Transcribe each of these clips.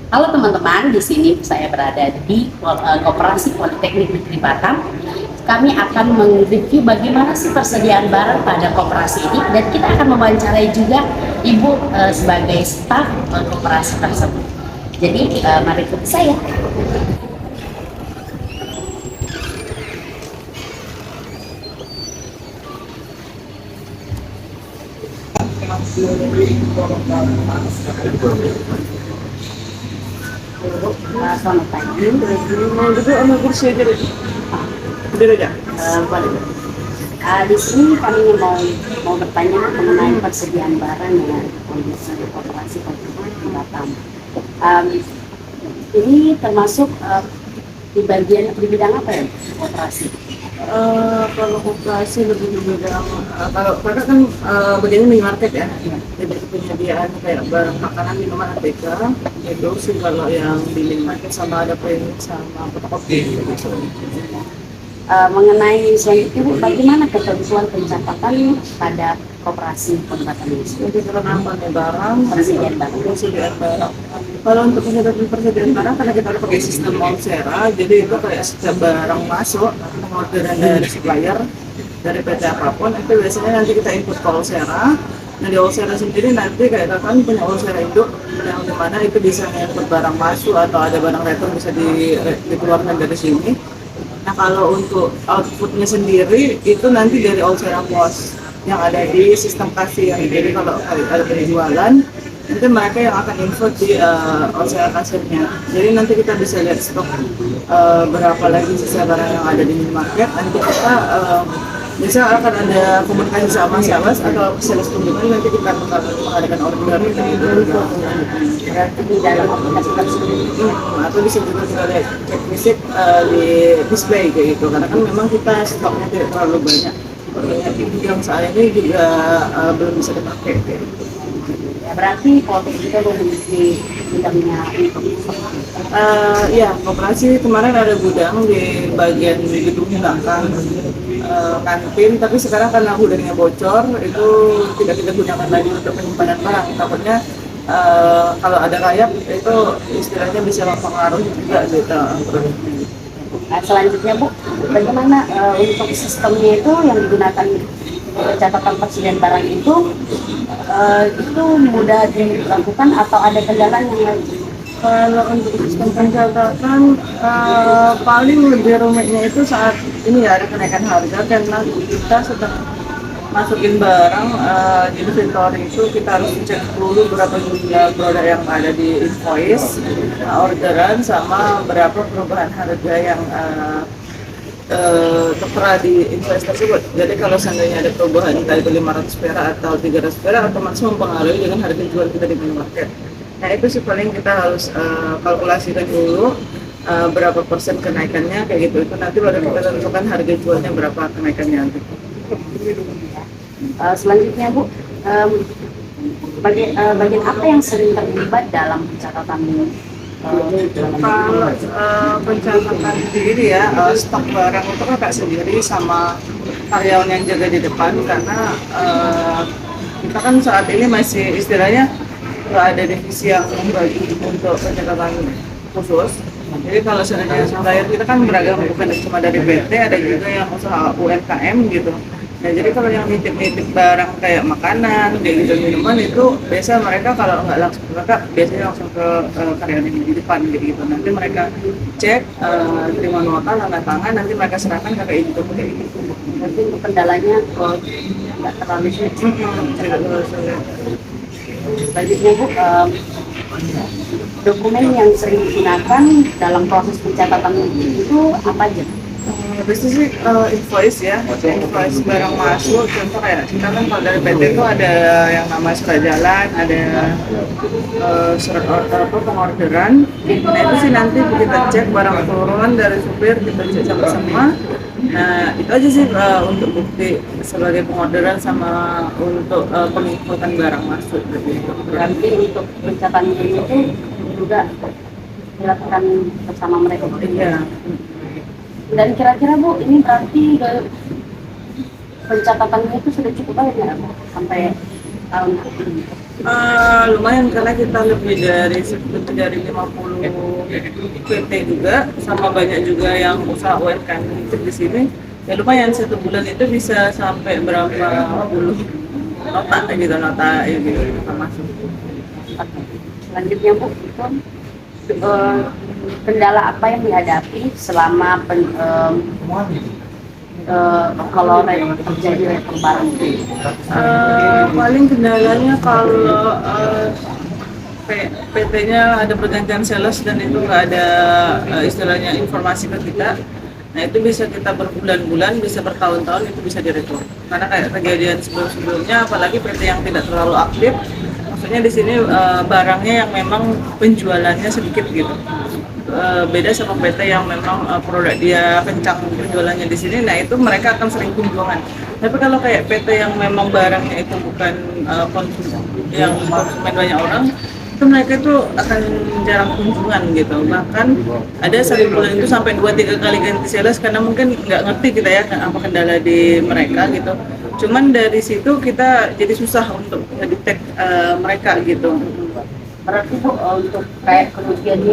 Halo teman-teman, di sini saya berada di Koperasi Politeknik Negeri Batam. Kami akan mereview bagaimana sih persediaan barang pada koperasi ini, dan kita akan mewawancarai juga Ibu sebagai staf koperasi tersebut. Jadi mari ikuti saya. Selamat pagi. Mau duduk sama kursi aja deh. Berdiri aja. Boleh. Di sini kami mau bertanya mengenai persediaan barang dengan kondisi koperasi Politeknik di Batam. Um, ini termasuk di bagian di bidang apa ya, koperasi? Kalau koperasi lebih bidang kalau kakak kan bagiannya minimarket ya. Jadi penyediaan kayak barang makanan, minuman, ATK itu sih kalau yang di minimarket, sama ada print sama fotokopi gitu. Mengenai selanjutnya Bu, bagaimana ketentuan pencatatan pada koperasi Batam ini? Jadi penambahan barang, Persediaan barang. persediaan barang. Kalau untuk persediaan barang, karena kita udah pakai sistem Onsera, jadi itu kayak setiap barang masuk, orderan dari supplier, dari PT apapun, itu biasanya nanti kita input ke Onsera. Nah di Onsera sendiri nanti kayak kan punya Onsera induk, yang dimana itu bisa input barang masuk atau ada barang return bisa dikeluarkan dari sini. Nah kalau untuk outputnya sendiri itu nanti dari Onsera Pos yang ada di sistem kasir. Jadi kalau ada penjualan, nanti mereka yang akan input di Onsera kasirnya. Jadi nanti kita bisa lihat stok berapa lagi sisa barang yang ada di minimarket. Nanti kita bisa akan ada komunikasi sama sales atau sales pembukaan, nanti kita akan mengadakan order gitu. Berarti di dalam aplikasi tersebut. Atau bisa juga kita lihat cek fisik di display kayak gitu, karena kan memang kita stoknya tidak terlalu banyak. Yang saat ini juga belum bisa dipakai kayak gitu. Ya, berarti Politeknik juga memiliki bidangnya untuk Ya, koperasi kemarin ada gudang di bagian gedung belakang kantin, tapi sekarang karena gudangnya bocor, itu tidak kita gunakan lagi untuk penyimpanan barang. Takutnya kalau ada rayap itu istilahnya bisa mempengaruhi juga gitu. Nah, selanjutnya Bu, bagaimana untuk sistemnya itu yang digunakan catatan persediaan barang itu mudah dilakukan atau ada kendala yang lain? Kalau untuk sistem pencatatan paling lebih rumitnya itu saat ini ya ada kenaikan harga, karena kita sedang masukin barang di inventory itu kita harus cek dulu berapa jumlah produk yang ada di invoice, orderan, sama berapa perubahan harga yang tertera di invoice tersebut. Jadi kalau seandainya ada perubahan entah itu 500 perak atau 300 perak, otomatis mempengaruhi dengan harga jual kita di minimarket. Nah itu sih paling kita harus kalkulasikan dulu berapa persen kenaikannya kayak gitu. Itu nanti baru kita tentukan harga jualnya berapa kenaikannya nanti. Selanjutnya Bu, bagian apa yang sering terlibat dalam pencatatan Kalau pencatatan sendiri ya, stok barang itu kakak sendiri sama karyawan yang jaga di depan, karena kita kan saat ini masih istilahnya nggak ada divisi yang membagi untuk pencatatan khusus. Jadi kalau seandainya supplier kita kan beragam, bukan cuma dari PT, ada juga yang usaha UMKM gitu. Nah jadi kalau yang nitip-nitip barang kayak makanan, kayak gitu, minuman, itu biasa mereka kalau nggak langsung ke kakak, biasanya langsung ke karyawan yang di depan gitu. Nanti mereka cek, terima nota, tanda tangan, nanti mereka serahkan kakak itu kayak gitu. Nanti untuk kendalanya nggak terlalu sulit. Tidak terlalu sulit. Selanjutnya Bu, dokumen yang sering digunakan dalam proses pencatatan itu apa aja? Biasanya sih invoice ya, invoice barang masuk. Contoh kayak kita kan kalau dari PT itu ada yang namanya surat jalan, ada surat order atau pengorderan. Nah itu sih nanti kita cek barang turun dari supir, kita cek sama-sama. Nah itu aja sih untuk bukti sebagai pengorderan sama untuk penginputan barang masuk gitu. Berarti untuk pencatatan itu juga dilakukan bersama mereka. Iya. Dan kira-kira Bu, ini berarti pencatatannya itu sudah cukup banyak ya Bu, sampai tahun ini? Lumayan karena kita lebih dari 50 PT juga, sama banyak juga yang usaha UMKM di sini. Ya lumayan, satu bulan itu bisa sampai berapa puluh nota gitu, nota ya gitu, nota masuk. Oke. Selanjutnya Bu, itu kendala apa yang dihadapi selama kalau terjadi rekor barang? Paling kendalanya kalau PT-nya ada pergantian sales dan itu nggak ada istilahnya informasi ke kita. Nah itu bisa kita berbulan-bulan, bisa bertahun-tahun itu bisa direktur. Karena kayak kejadian sebelum-sebelumnya, apalagi PT yang tidak terlalu aktif, maksudnya di sini barangnya yang memang penjualannya sedikit gitu. Beda sama PT yang memang produk dia kencang penjualannya di sini, nah itu mereka akan sering kunjungan. Tapi kalau kayak PT yang memang barangnya itu bukan yang konsumen banyak orang, itu mereka itu akan jarang kunjungan gitu. Bahkan ada satu bulan itu sampai 2-3 kali ganti sales karena mungkin nggak ngerti kita ya apa kendala di mereka gitu. Cuman dari situ kita jadi susah untuk ngedetect mereka gitu. Berarti Bu, untuk kayak kerugian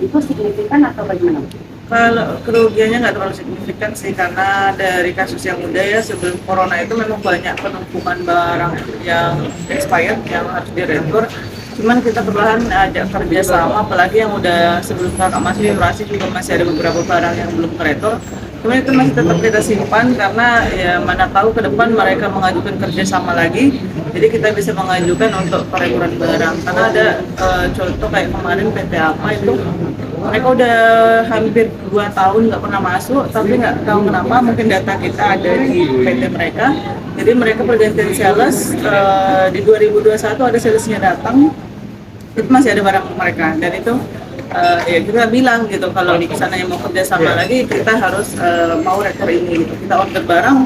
itu signifikan atau bagaimana? Kalau kerugiannya nggak terlalu signifikan sih, karena dari kasus yang udah ya sebelum corona itu memang banyak penumpukan barang yang expired yang harus diretur. Cuman kita perlahan ajak kerja sama, apalagi yang udah sebelum kakak masuk operasi juga masih ada beberapa barang yang belum keretur. Cuman itu masih tetap kita simpan karena ya mana tahu ke depan mereka mengajukan kerjasama lagi, jadi kita bisa mengajukan untuk pereturan barang. Karena ada contoh kayak kemarin PT apa itu mereka udah hampir 2 tahun nggak pernah masuk, tapi nggak tahu kenapa mungkin data kita ada di PT mereka. Jadi mereka pergantian sales, di 2021 ada salesnya datang, itu masih ada barang mereka, dan itu ya kita bilang gitu kalau di sana yang mau kerja sama lagi kita harus mau retur ini gitu. Kita order barang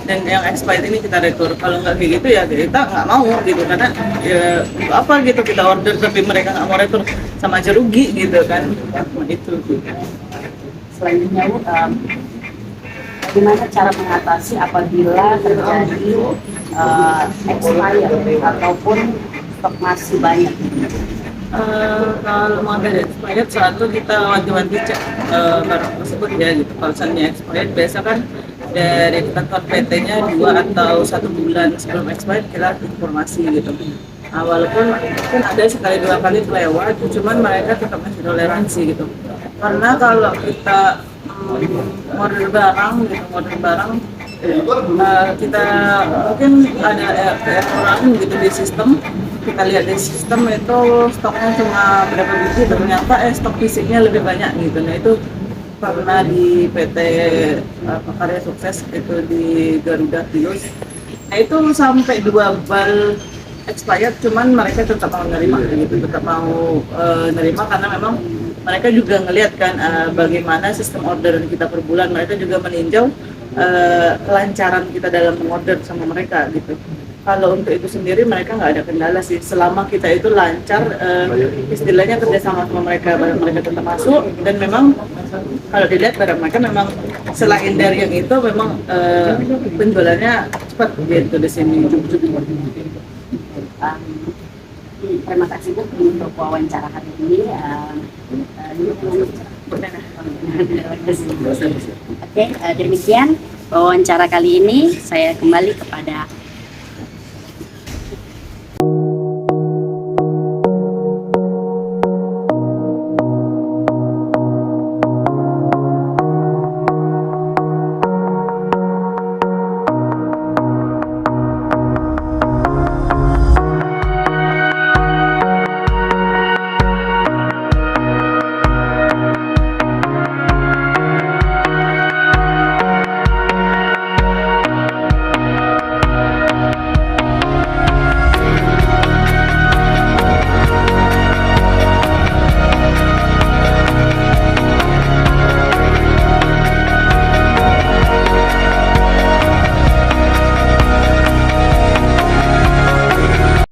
dan yang expired ini kita retur. Kalau nggak kayak gitu ya kita nggak mau gitu, karena ya untuk apa gitu kita order tapi mereka nggak mau retur, sama aja rugi gitu kan. Itu Selanjutnya Bu, bagaimana cara mengatasi apabila terjadi expire ataupun stok masih banyak? Kalau mau ada expired, satu kita wanti-wanti cek barang tersebut ya gitu. Kalau misalnya expired, biasa kan dari kantor PT-nya 2 atau 1 bulan sebelum expired kita informasi gitu. Walaupun mungkin ada sekali 2 kali kelewat, cuman mereka tetap masih toleransi gitu. Karena kalau kita order barang gitu, kita mungkin ada orang gitu di sistem, kita lihat di sistem itu stoknya cuma berapa biji, ternyata stok fisiknya lebih banyak gitu. Nah itu pernah di PT Karya Sukses itu di Garuda Kios. Nah itu sampai 2 bal expired, cuman mereka tetap mau nerima gitu, tetap mau nerima karena memang mereka juga ngelihat kan bagaimana sistem orderan kita per bulan. Mereka juga meninjau kelancaran kita dalam mengorder sama mereka gitu. Kalau untuk itu sendiri mereka nggak ada kendala sih, selama kita itu lancar istilahnya kerjasama sama mereka, barang mereka tetap masuk. Dan memang kalau dilihat barang mereka memang selain dari yang itu memang penjualannya cepat gitu di sini. Terima kasih Bu untuk wawancara hari ini. Oke, demikian wawancara kali ini. Saya kembali kepada